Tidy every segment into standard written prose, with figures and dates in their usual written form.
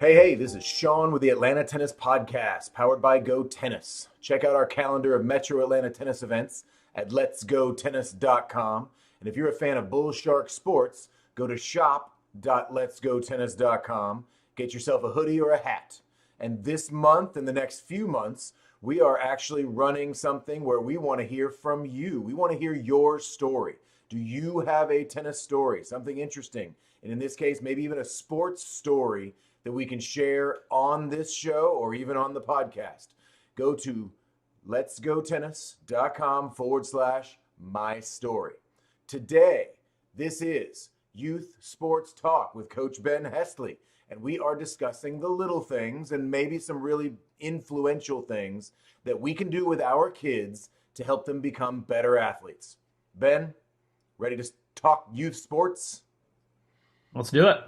Hey, this is Shaun with the Atlanta Tennis Podcast, powered by Go Tennis. Check out our calendar of Metro Atlanta tennis events at letsgotennis.com. And if you're a fan of Bull Shark Sports, go to shop.letsgotennis.com. Get yourself a hoodie or a hat. And this month and the next few months, we are actually running something where we want to hear from you. We want to hear your story. Do you have a tennis story, something interesting? And in this case, maybe even a sports story that we can share on this show or even on the podcast. Go to letsgotennis.com/my story. Today, this is Youth Sports Talk with Coach Ben Hesley, and we are discussing the little things and maybe some really influential things that we can do with our kids to help them become better athletes. Ben, ready to talk youth sports? Let's do it.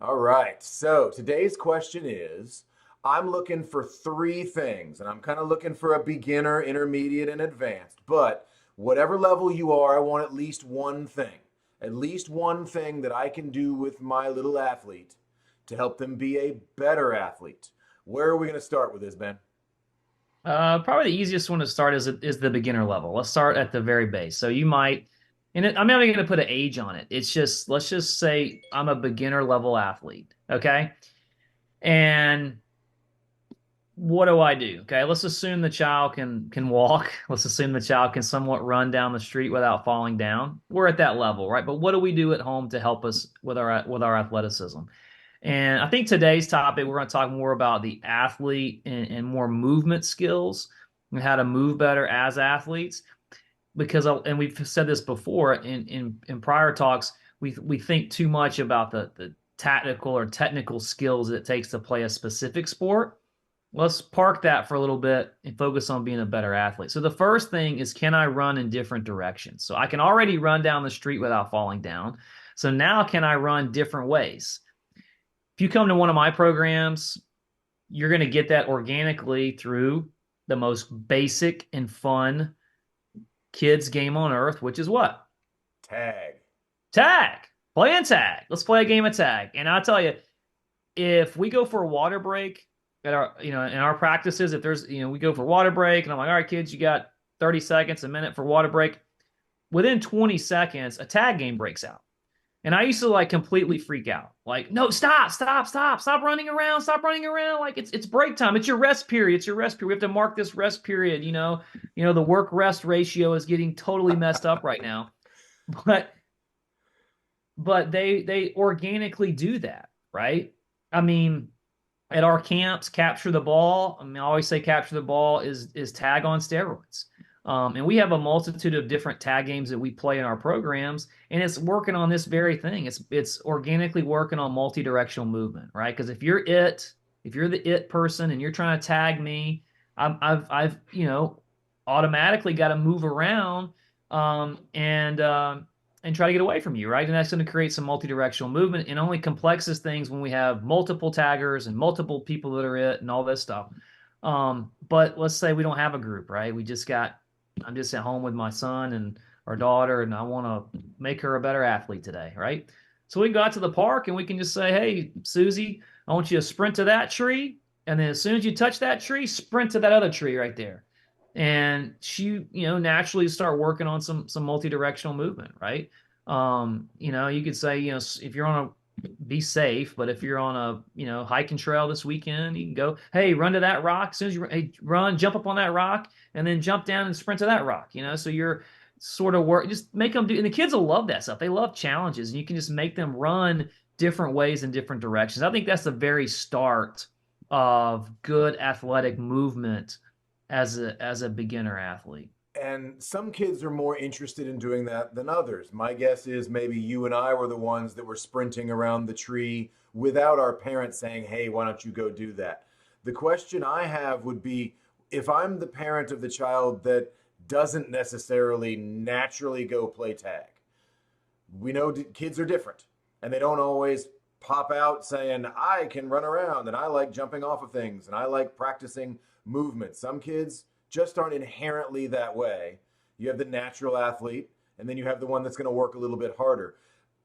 All right. So today's question is, I'm looking for three things, and I'm kind of looking for a beginner, intermediate, and advanced. But whatever level you are, I want at least one thing that I can do with my little athlete to help them be a better athlete. Where are we going to start with this, Ben? Probably the easiest one to start is the beginner level. Let's start at the very base. So you might, I'm not even going to put an age on it. It's just, let's just say I'm a beginner level athlete. Okay. And what do I do? Okay. Let's assume the child can walk. Let's assume the child can somewhat run down the street without falling down. We're at that level, right? But what do we do at home to help us with our athleticism? And I think today's topic, we're going to talk more about the athlete and more movement skills and how to move better as athletes. Because, and we've said this before in prior talks, we think too much about the tactical or technical skills that it takes to play a specific sport. Let's park that for a little bit and focus on being a better athlete. So the first thing is, can I run in different directions? So I can already run down the street without falling down. So now can I run different ways? If you come to one of my programs, you're going to get that organically through the most basic and fun kids game on earth, which is what? Tag. Tag. Playing tag. Let's play a game of tag. And I'll tell you, if we go for a water break at our, in our practices, if there's, we go for water break and I'm like, all right, kids, you got 30 seconds, a minute for water break. Within 20 seconds, a tag game breaks out. And I used to completely freak out. Like, no, stop running around. Like it's break time. It's your rest period. We have to mark this rest period. The work rest ratio is getting totally messed up right now. But they organically do that, right? I mean, at our camps, capture the ball. I always say capture the ball is tag on steroids. And we have a multitude of different tag games that we play in our programs, and it's working on this very thing. It's organically working on multi-directional movement, right? Because if you're the it person and you're trying to tag me, I've automatically got to move around and try to get away from you, right? And that's going to create some multi-directional movement, and only complexes things when we have multiple taggers and multiple people that are it and all this stuff. But let's say we don't have a group, right? I'm just at home with my son and our daughter, and I want to make her a better athlete today, right? So we can go out to the park and we can just say, hey, Susie, I want you to sprint to that tree. And then as soon as you touch that tree, sprint to that other tree right there. And she, naturally start working on some multi-directional movement, right? You could say, if you're on be safe, but if you're on a hiking trail this weekend, you can go, hey, run to that rock. As soon as you run, jump up on that rock and then jump down and sprint to that rock. So you're sort of just make them do, and the kids will love that stuff. They love challenges, and you can just make them run different ways in different directions. I think that's the very start of good athletic movement as a beginner athlete. And some kids are more interested in doing that than others. My guess is maybe you and I were the ones that were sprinting around the tree without our parents saying, hey, why don't you go do that? The question I have would be, if I'm the parent of the child that doesn't necessarily naturally go play tag, we know kids are different and they don't always pop out saying, I can run around and I like jumping off of things and I like practicing movement. Some kids just aren't inherently that way. You have the natural athlete, and then you have the one that's going to work a little bit harder.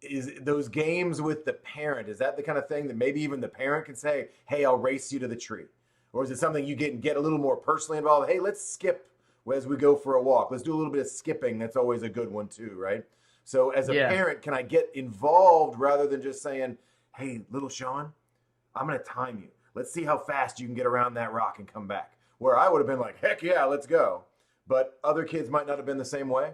is those games with the parent, is that the kind of thing that maybe even the parent can say, hey, I'll race you to the tree? Or is it something you get a little more personally involved? Hey, let's skip as we go for a walk. Let's do a little bit of skipping. That's always a good one too, right? So as a Yeah. parent, can I get involved rather than just saying, hey, little Shaun, I'm going to time you. Let's see how fast you can get around that rock and come back. Where I would have been like, heck yeah, let's go. But other kids might not have been the same way.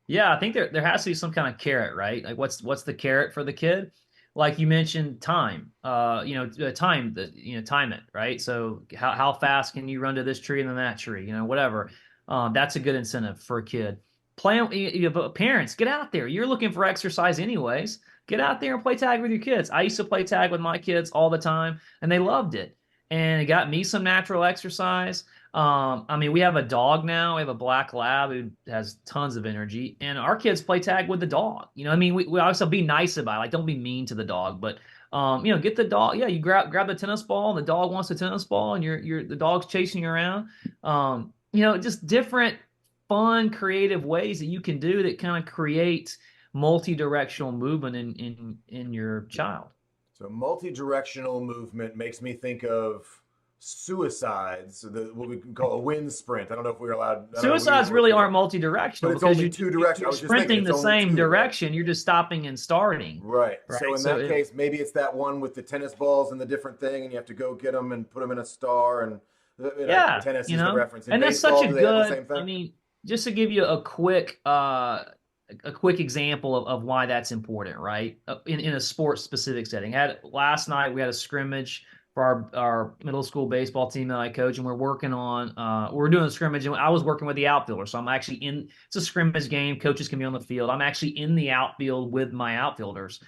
Yeah, I think there has to be some kind of carrot, right? Like what's the carrot for the kid? Like you mentioned time. Time it, right? So how fast can you run to this tree and then that tree, whatever. That's a good incentive for a kid. Parents, get out there. You're looking for exercise anyways. Get out there and play tag with your kids. I used to play tag with my kids all the time and they loved it. And it got me some natural exercise. I mean, we have a dog now. We have a black lab who has tons of energy, and our kids play tag with the dog. I mean, we also be nice about it. Like, don't be mean to the dog, but get the dog. Yeah, you grab the tennis ball, and the dog wants the tennis ball, and the dog's chasing you around. Just different fun, creative ways that you can do that kind of create multi-directional movement in your child. So multi-directional movement makes me think of suicides, what we can call a wind sprint. I don't know if we're allowed. I don't know if we use Suicides the word really for aren't that, but multi-directional it's because only two directions. I you're was just thinking sprinting it's the only same two, right? direction. You're just stopping and starting. Right. Right. So in that case, maybe it's that one with the tennis balls and the different thing, and you have to go get them and put them in a star. And Yeah, tennis is the reference. In and that's such baseball, a do they have the good. same I thing? mean, just to give you a quick example of why that's important, right? In a sports specific setting. Last night we had a scrimmage for our middle school baseball team that I coach, and we're doing a scrimmage, and I was working with the outfielder. So I'm actually it's a scrimmage game. Coaches can be on the field. I'm actually in the outfield with my outfielders.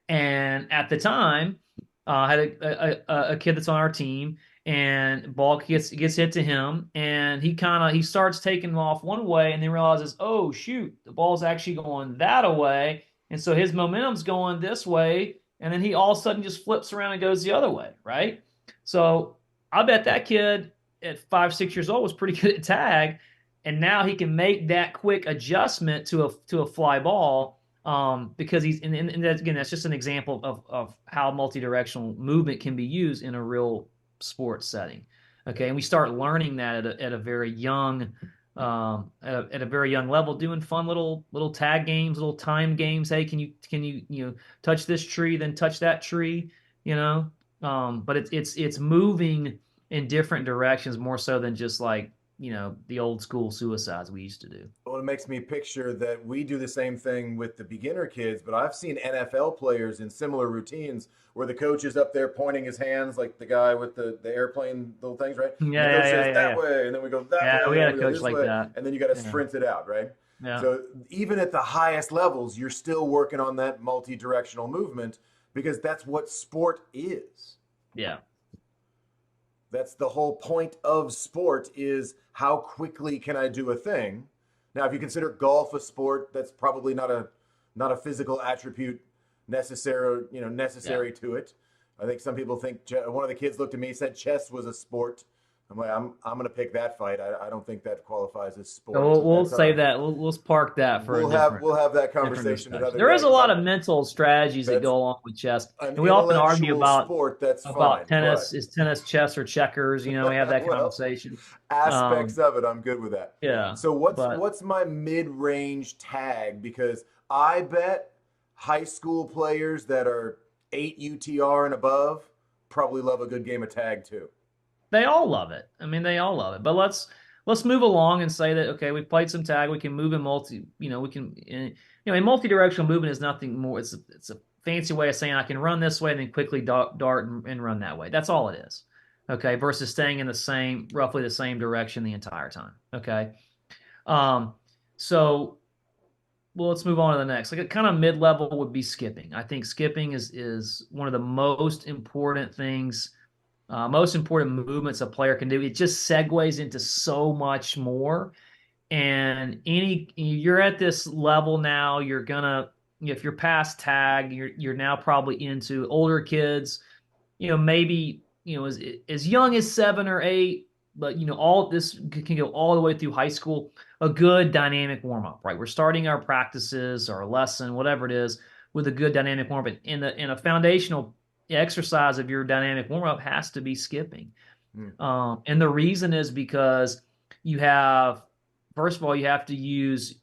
And at the time, I had a kid that's on our team, and ball gets hit to him, and he starts taking off one way, and then realizes, oh shoot, the ball's actually going that way, and so his momentum's going this way, and then he all of a sudden just flips around and goes the other way, right? So I bet that kid at 5, 6 years old was pretty good at tag, and now he can make that quick adjustment to a fly ball because and again, that's just an example of how multi-directional movement can be used in a real sports setting. Okay, and we start learning that at a very young at a very young level, doing fun little tag games, little time games. Hey, can you touch this tree, then touch that tree? But it's moving in different directions more so than just like the old school suicides we used to do. Well, it makes me picture that we do the same thing with the beginner kids, but I've seen NFL players in similar routines where the coach is up there pointing his hands like the guy with the airplane little things, right? Yeah, And the coach yeah, says yeah, yeah, that yeah. way, and then we go that Yeah, we way, had and a we go coach this like way, that. and then you got to Yeah, sprint it out, right? yeah, So even at the highest levels, you're still working on that multi-directional movement because that's what sport is. yeah. That's the whole point of sport is how quickly can I do a thing? Now, if you consider golf a sport, that's probably not a physical attribute Yeah. necessary to it. I think some people think one of the kids looked at me and said chess was a sport. I'm like, I'm going to pick that fight. I don't think that qualifies as So sport, we'll, but we'll that's all save right. that. We'll park that for a different We'll have that different conversation discussion. another There day is a because lot I'm of mental strategies that that's go along with chess, an and we often argue intellectual sport. That's about fine, tennis. but Is tennis chess or checkers? We have that well, conversation. aspects Um, of it, I'm good with that. yeah, So but what's my mid-range tag? Because I bet high school players that are 8 UTR and above probably love a good game of tag too. they all love it. I mean, they all love it. But let's move along and say that okay, we played some tag. We can move in multi. We can. A multi-directional movement is nothing more. It's a fancy way of saying I can run this way and then quickly dart and run that way. That's all it is. Okay, versus staying in roughly the same direction the entire time. Okay. Um. So well, let's move on to the next. Like a kind of mid-level would be skipping. I think skipping is one of the most important things, most important movements a player can do. It just segues into so much more. And you're at this level now, if you're past tag, you're now probably into older kids, maybe, as young as 7 or 8, but all this can go all the way through high school. A good dynamic warm up, right? We're starting our practices, our lesson, whatever it is, with a good dynamic warm up. And a foundational exercise of your dynamic warm up has to be skipping. Hmm. And the reason is because you have, first of all, you have to use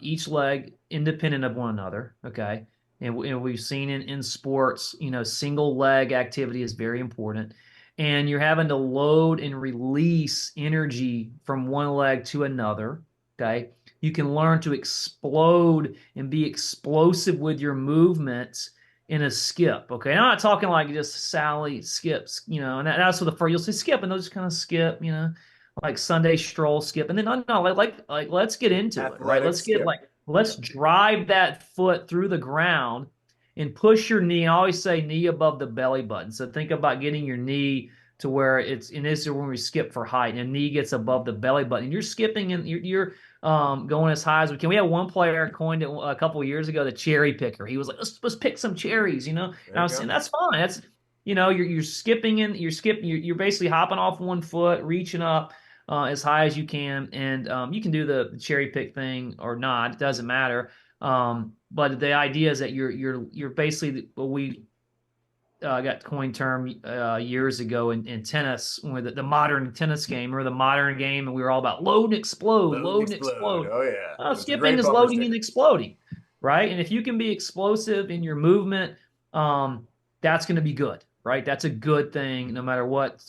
each leg independent of one another. Okay. And we've seen in sports, single leg activity is very important. And you're having to load and release energy from one leg to another. Okay. You can learn to explode and be explosive with your movements in a skip. Okay. I'm not talking like just Sally skips, and that's what the first you'll say skip, and they'll just kind of skip, like Sunday stroll skip. And then no, like let's get into it, right? Athletic skip. Let's drive that foot through the ground and push your knee. I always say knee above the belly button. So think about getting your knee to where and this is when we skip for height, and knee gets above the belly button. And you're skipping and you're going as high as we can. We had one player coined it a couple of years ago, the cherry picker. He was like, let's pick some cherries, And I was saying that's fine. That's you're skipping you're basically hopping off one foot, reaching up as high as you can, and you can do the cherry pick thing or not. It doesn't matter. But the idea is that you're basically we got coined term years ago in tennis, with the modern tennis game or the modern game, and we were all about load and explode, Load and explode. Oh yeah, that's a skipping great is bumper loading sticker. and exploding, right? And if you can be explosive in your movement, that's going to be good, right? That's a good thing, no matter what,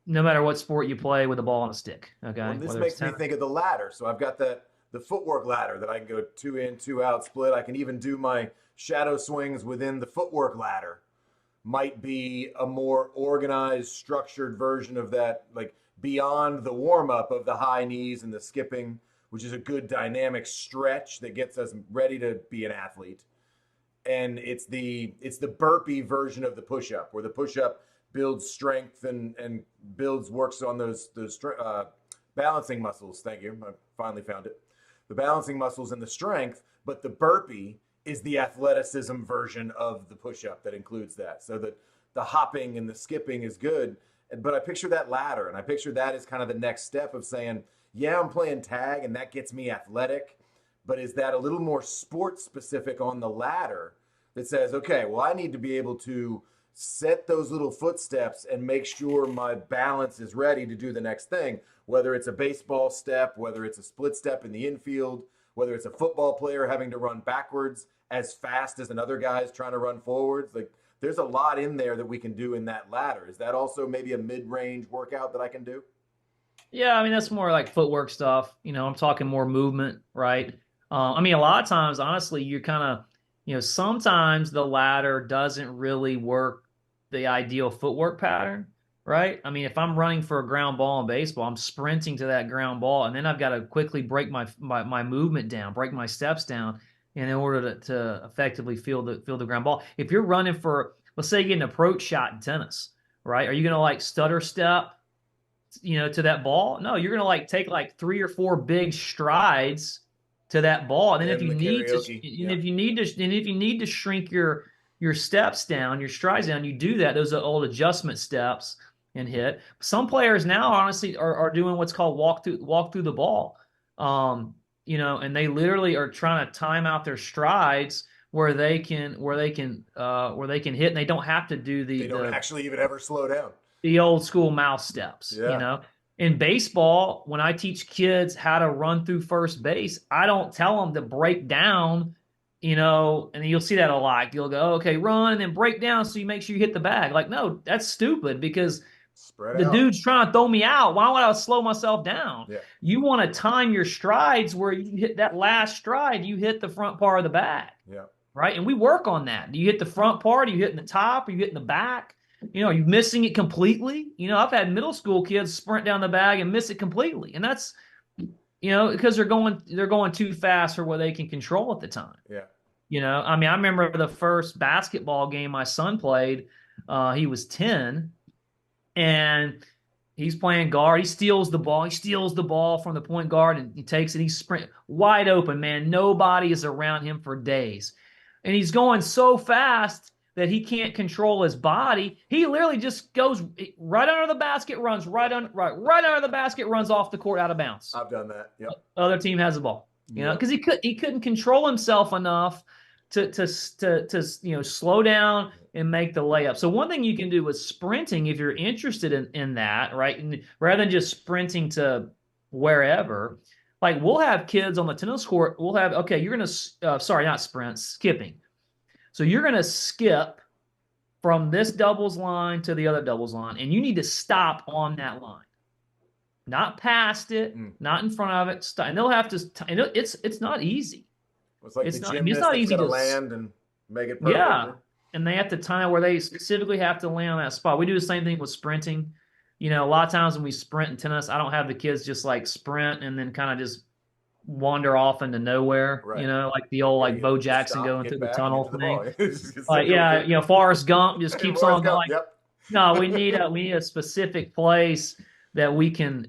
no matter what sport you play with a ball and a stick. Well, Okay, and this whether it's makes me tennis. think of the ladder. So I've got the footwork ladder that I can go 2 in, 2 out split. I can even do my shadow swings within the footwork ladder. Might be a more organized, structured version of that, like beyond the warm up of the high knees and the skipping, which is a good dynamic stretch that gets us ready to be an athlete. And it's the burpee version of the push up, where the push up builds strength and builds works on those balancing muscles. Thank you, I finally found it. The balancing muscles and the strength, but the burpee is the athleticism version of the push up that includes that. So that the hopping and the skipping is good, but I picture that ladder, and I picture that as kind of the next step of saying, yeah, I'm playing tag, and that gets me athletic, but is that a little more sports specific on the ladder that says, okay, well, I need to be able to set those little footsteps and make sure my balance is ready to do the next thing, whether it's a baseball step, whether it's a split step in the infield, whether it's a football player having to run backwards as fast as another guy's trying to run forwards. Like, there's a lot in there that we can do in that ladder. Is that also maybe a mid-range workout that I can do? Yeah, I mean that's more like footwork stuff. I'm talking more movement, right? I mean, a lot of times, honestly, you're kind of, sometimes the ladder doesn't really work the ideal footwork pattern, right? I mean, if I'm running for a ground ball in baseball, I'm sprinting to that ground ball, and then I've got to quickly break my movement down, break my steps down, in order to effectively feel the ground ball. If you're running for, let's say, you get an approach shot in tennis, right? Are you going to like stutter step? To that ball. No, you're gonna like take like three or four big strides to that ball. And then if And you the need to, karaoke. and Yeah. if you need to, and if you need to shrink your steps down, your strides down, you do that. Those are old adjustment steps and hit. Some players now honestly are doing what's called walk through the ball. And they literally are trying to time out their strides where they can hit, and they don't have to do They don't the actually even ever slow down. the old school mouse steps, Yeah. In baseball, when I teach kids how to run through first base, I don't tell them to break down, and you'll see that a lot. You'll go, okay, run and then break down so you make sure you hit the bag. Like, no, that's stupid because Spread the out. dude's trying to throw me out. Why would I slow myself down? Yeah. You want to time your strides where you hit that last stride, you hit the front part of the bag, Yeah. right? And we work on that. Do you hit the front part? Are you hitting the top? Are you hitting the back? Are you missing it completely? I've had middle school kids sprint down the bag and miss it completely. And that's, because they're going too fast for what they can control at the time. Yeah. I mean, I remember the first basketball game my son played. He was 10 and he's playing guard. He steals the ball. He steals the ball from the point guard and he takes it. He's sprint wide open, man. Nobody is around him for days. And he's going so fast that he can't control his body. He literally just goes right under the basket, runs right under the basket, runs off the court out of bounds. I've done that. Yep. Other team has the ball. Yep. Because he couldn't control himself enough to slow down and make the layup. So one thing you can do with sprinting, if you're interested in that, right, and rather than just sprinting to wherever, like we'll have kids on the tennis court. We'll have, okay, you're gonna sorry, not sprint, skipping. So you're gonna skip from this doubles line to the other doubles line, and you need to stop on that line, not past it, not in front of it. And they'll have to. And it's not easy. It's like It's the not. I mean, it's gymnast not that's easy got to to. land and make it perfect. Yeah, and they have to time where they specifically have to land on that spot. We do the same thing with sprinting. You know, a lot of times when we sprint in tennis, I don't have the kids just like sprint and then kind of just wander off into nowhere. Right. You know, like the old like Bo Jackson stop, going through the tunnel thing. The Like yeah, you know, Forrest Gump just keeps on going. Yep. No, we need a specific place that we can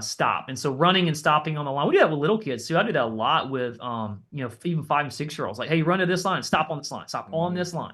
stop. And so running and stopping on the line, we do that with little kids too. I do that a lot with you know, even 5 and 6 year olds. Like, hey, run to this line, stop on this line, stop on this line.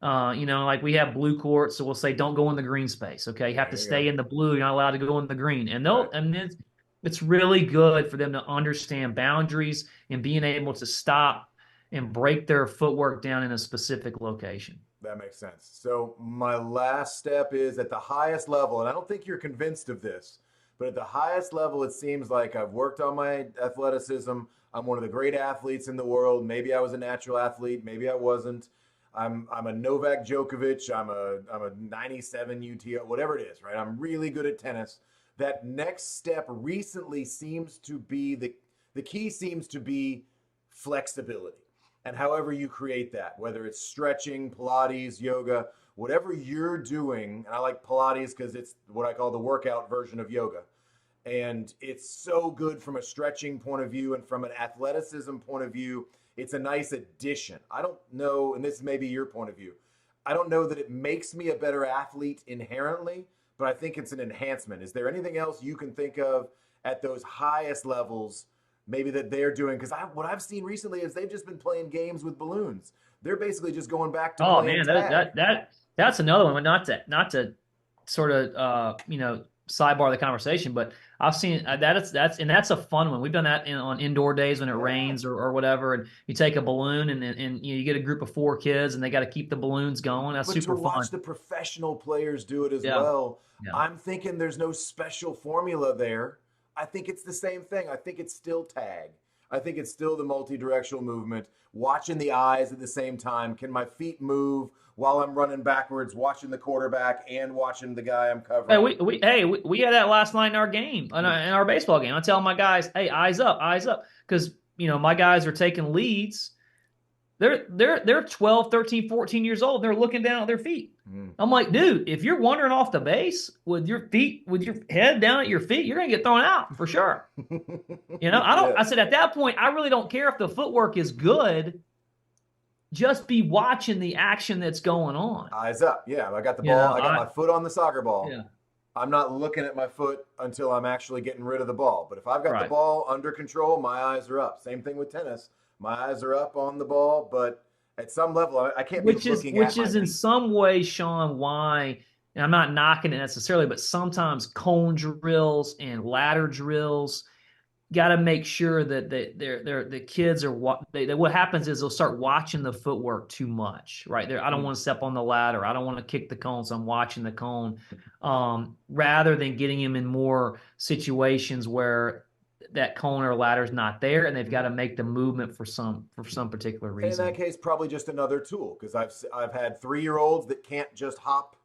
You know, like we have blue courts, so we'll say don't go in the green space. Okay, you have to stay in the blue. You're not allowed to go in the green. And they'll and it's really good for them to understand boundaries and being able to stop and break their footwork down in a specific location. That makes sense. So my last step is at the highest level, and I don't think you're convinced of this, but at the highest level, it seems like I've worked on my athleticism. I'm one of the great athletes in the world. Maybe I was a natural athlete, maybe I wasn't. I'm a Novak Djokovic. I'm a 97 UTO, whatever it is, right? I'm really good at tennis. That next step recently seems to be the key seems to be flexibility. And however you create that, whether it's stretching, Pilates, yoga, whatever you're doing, and I like Pilates because it's what I call the workout version of yoga. And it's so good from a stretching point of view and from an athleticism point of view. It's a nice addition. I don't know, and this may be your point of view, I don't know that it makes me a better athlete inherently, but I think it's an enhancement. Is there anything else you can think of at those highest levels maybe that they're doing? Because what I've seen recently is they've just been playing games with balloons. They're basically just going back to playing tag. That's another one. Not to sort of you know, sidebar the conversation, but I've seen that's a fun one. We've done that on indoor days when it rains or whatever, and you take a balloon and you get a group of 4 kids and they got to keep the balloons going. That's super fun. But to watch the professional players do it as well, I'm thinking there's no special formula there. I think it's the same thing. I think it's still tag. I think it's still the multi-directional movement, watching the eyes at the same time. Can my feet move while I'm running backwards, watching the quarterback and watching the guy I'm covering? We had that last night in our game, in our baseball game. I tell my guys, hey, eyes up, because you know my guys are taking leads. They're 12, 13, 14 years old. They're looking down at their feet. I'm like, dude, if you're wandering off the base with your head down at your feet, you're gonna get thrown out for sure. You know, I said at that point, I really don't care if the footwork is good. Just be watching the action that's going on. Eyes up. Yeah, I got the ball. I got my foot on the soccer ball. Yeah. I'm not looking at my foot until I'm actually getting rid of the ball. But if I've got the ball under control, my eyes are up. Same thing with tennis. My eyes are up on the ball, but at some level, I can't be looking at my feet. Which is in some way, Shaun, why, and I'm not knocking it necessarily, but sometimes cone drills and ladder drills got to make sure that the kids are what happens is they'll start watching the footwork too much, right? I don't want to step on the ladder. I don't want to kick the cone, so I'm watching the cone rather than getting him in more situations where that cone or ladder is not there, and they've got to make the movement for some particular reason. In that case, probably just another tool, because I've had 3-year-olds that can't just hop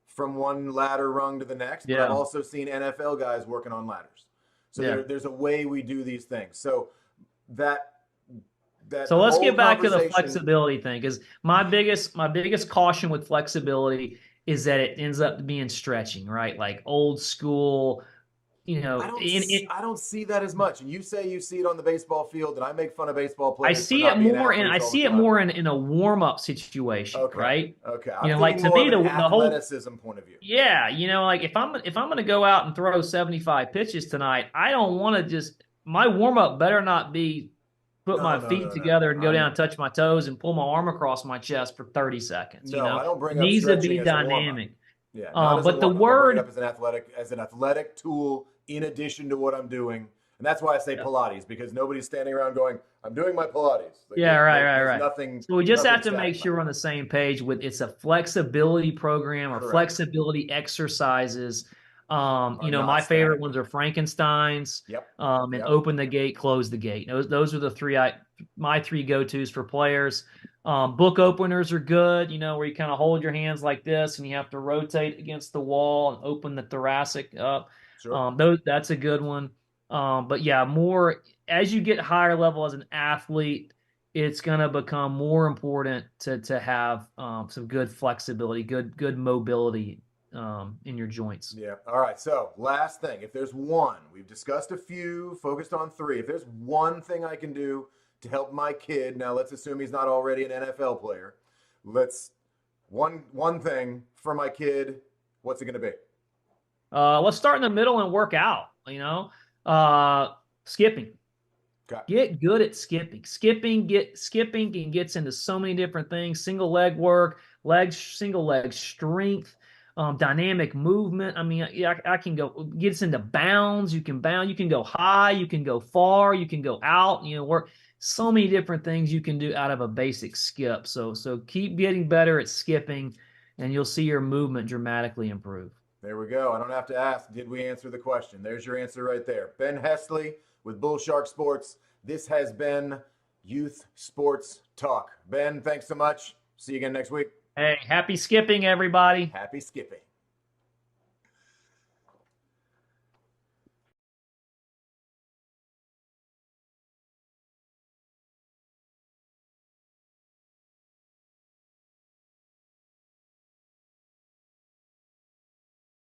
from one ladder rung to the next. But I've also seen NFL guys working on ladders. So there's a way we do these things. So so let's get back to the flexibility thing, because my biggest caution with flexibility is that it ends up being stretching, right? Like old school. You know, I don't see that as much. And you say you see it on the baseball field, and I make fun of baseball players. I see it more in a warm up situation, right? Okay, you know, like to me the whole athleticism point of view. Yeah, you know, like if I'm going to go out and throw 75 pitches tonight, I don't want to just my warm up better not be put my feet together and go down and touch my toes and pull my arm across my chest for 30 seconds. You know, I don't bring it needs to be dynamic. Yeah, but the word as an athletic tool in addition to what I'm doing. And that's why I say Pilates, because nobody's standing around going, I'm doing my Pilates. Like Yeah, right, there's right. nothing, So we just nothing have to static make about sure we're on the same page with it's a flexibility program it. or Correct. flexibility exercises. Are My not favorite static. ones are Frankenstein's, Yep. and Yep. open the gate, close the gate. Those are the my three go-tos for players. Book openers are good, where you kind of hold your hands like this and you have to rotate against the wall and open the thoracic up. Sure. That's a good one. But yeah, more as you get higher level as an athlete, it's going to become more important to have some good flexibility, good mobility in your joints. Yeah. All right. So, last thing, if there's one, we've discussed a few, focused on three. If there's one thing I can do to help my kid, now let's assume he's not already an NFL player. Let's one thing for my kid. What's it going to be? Let's start in the middle and work out. Skipping. Okay. Get good at skipping. Skipping and gets into so many different things. Single leg work, single leg strength, dynamic movement. I mean, I can go gets into bounds. You can bound. You can go high. You can go far. You can go out. Work so many different things you can do out of a basic skip. So keep getting better at skipping, and you'll see your movement dramatically improve. There we go. I don't have to ask, did we answer the question? There's your answer right there. Ben Hesley with Bull Shark Sports. This has been Youth Sports Talk. Ben, thanks so much. See you again next week. Hey, happy skipping, everybody. Happy skipping.